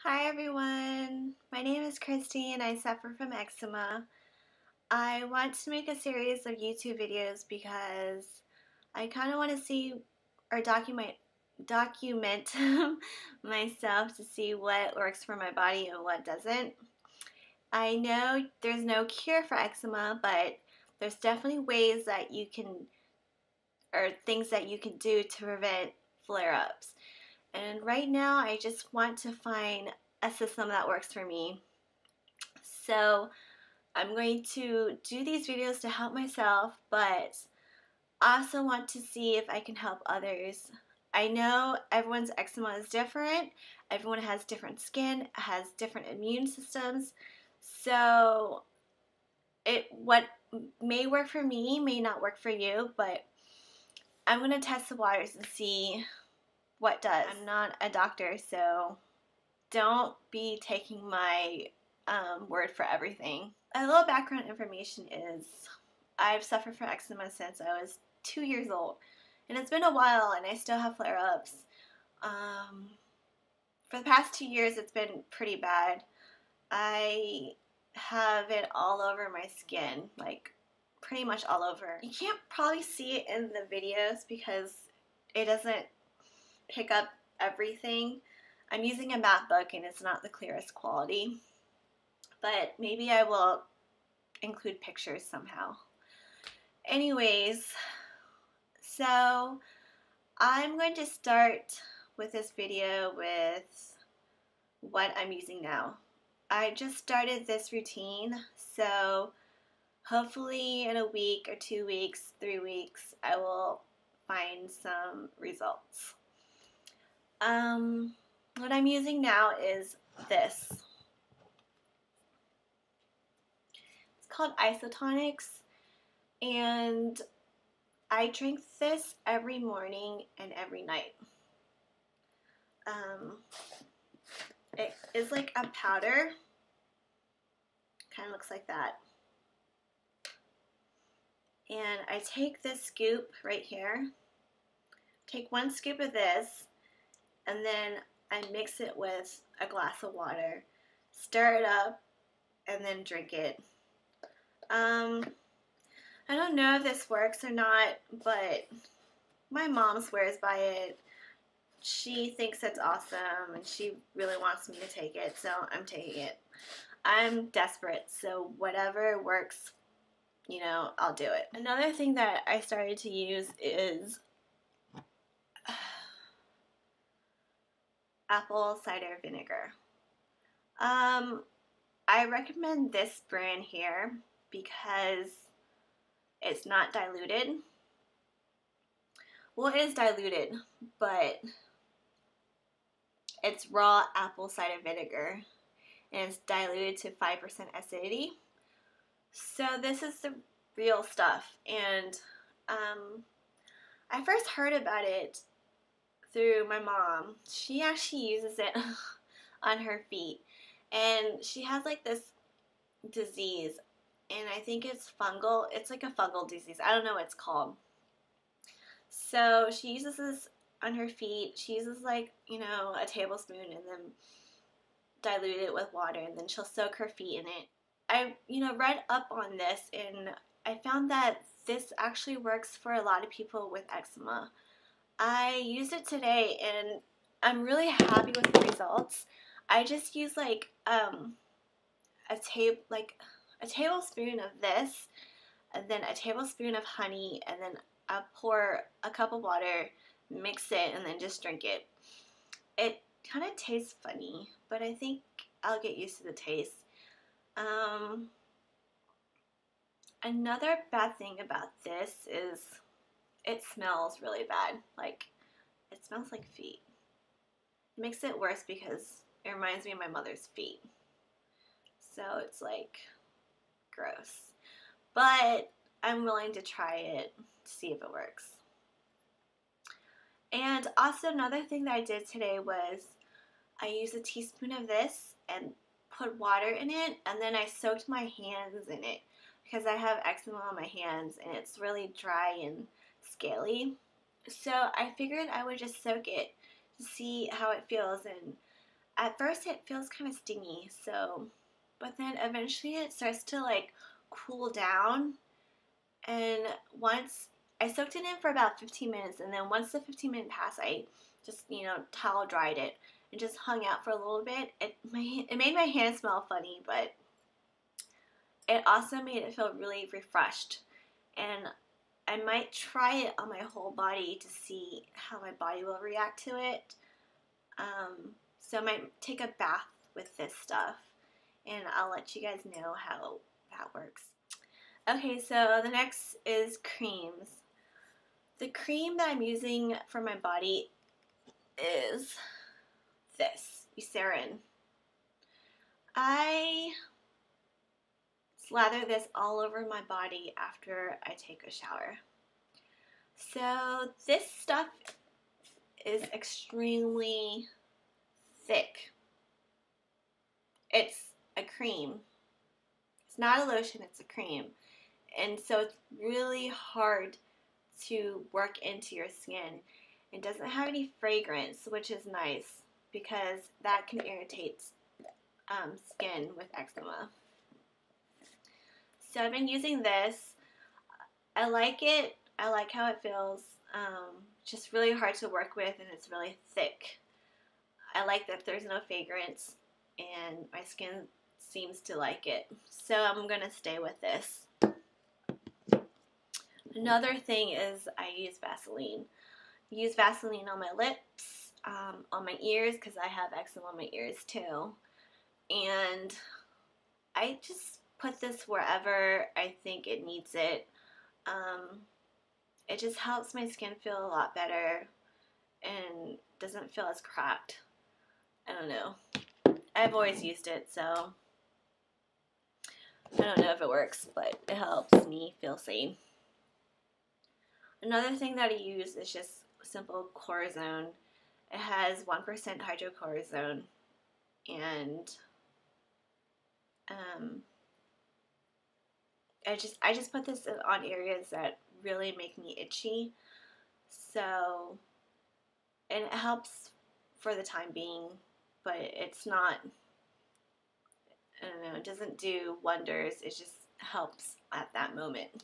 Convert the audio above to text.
Hi everyone, my name is Christy and I suffer from eczema. I want to make a series of YouTube videos because I kind of want to see or document myself to see what works for my body and what doesn't. I know there's no cure for eczema, but there's definitely ways that you can, or things that you can do to prevent flare-ups. And right now I just want to find a system that works for me. So I'm going to do these videos to help myself, but also want to see if I can help others. I know everyone's eczema is different. Everyone has different skin, has different immune systems. So what may work for me may not work for you, but I'm going to test the waters and see what does. I'm not a doctor, so don't be taking my word for everything. A little background information is I've suffered from eczema since I was 2 years old, and it's been a while and I still have flare-ups. For the past 2 years it's been pretty bad. I have it all over my skin, like pretty much all over. You can't probably see it in the videos because it doesn't pick up everything. I'm using a matte book and it's not the clearest quality, but maybe I will include pictures somehow. Anyways, so I'm going to start with this video with what I'm using now. I just started this routine, so hopefully in a week or 2 weeks, 3 weeks, I will find some results. What I'm using now is this. It's called Isotonix, and I drink this every morning and every night. It is like a powder, kind of looks like that. And I take this scoop right here, take 1 scoop of this, and then I mix it with a glass of water, stir it up, and then drink it. I don't know if this works or not, but my mom swears by it. She thinks it's awesome and she really wants me to take it, so I'm taking it. I'm desperate, so whatever works, you know, I'll do it. Another thing that I started to use is apple cider vinegar. I recommend this brand here because it's not diluted. Well, it is diluted, but it's raw apple cider vinegar and it's diluted to 5% acidity. So this is the real stuff, and I first heard about it through my mom. She actually uses it on her feet, and she has like this disease, and I think it's fungal. It's like a fungal disease. I don't know what it's called. So she uses this on her feet. She uses like, you know, a tablespoon and then dilute it with water, and then she'll soak her feet in it. I, read up on this, and I found that this actually works for a lot of people with eczema. I used it today, and I'm really happy with the results. I just use like a tablespoon of this, and then a tablespoon of honey, and then I pour a cup of water, mix it, and then just drink it. It kind of tastes funny, but I think I'll get used to the taste. Another bad thing about this is it smells really bad. Like, it smells like feet. It makes it worse because it reminds me of my mother's feet. So it's like gross. But I'm willing to try it to see if it works. And also another thing that I did today was I used a teaspoon of this and put water in it, and then I soaked my hands in it because I have eczema on my hands and it's really dry and scaly. So I figured I would just soak it to see how it feels, and at first it feels kind of stingy, so, but then eventually it starts to like cool down. And once I soaked it in for about 15 minutes, and then once the 15-minute passed, I just, towel dried it and just hung out for a little bit. It made my hand smell funny, but it also made it feel really refreshed. And I might try it on my whole body to see how my body will react to it. So I might take a bath with this stuff, and I'll let you guys know how that works. Okay, so the next is creams. The cream that I'm using for my body is this, Eucerin. I slather this all over my body after I take a shower. So this stuff is extremely thick. It's a cream. It's not a lotion, it's a cream. And so it's really hard to work into your skin. It doesn't have any fragrance, which is nice because that can irritate skin with eczema. So I've been using this. I like it. I like how it feels. Just really hard to work with, and it's really thick. I like that there's no fragrance, and my skin seems to like it. So I'm going to stay with this. Another thing is I use Vaseline. I use Vaseline on my lips, on my ears, because I have eczema on my ears too. And I just put this wherever I think it needs it. It just helps my skin feel a lot better and doesn't feel as cracked. I don't know. I've always used it, so I don't know if it works, but it helps me feel sane. Another thing that I use is just simple Cortizone. It has 1% hydrocortisone, and I just put this on areas that really make me itchy. So, and it helps for the time being, but it's not, I don't know, it doesn't do wonders. It just helps at that moment.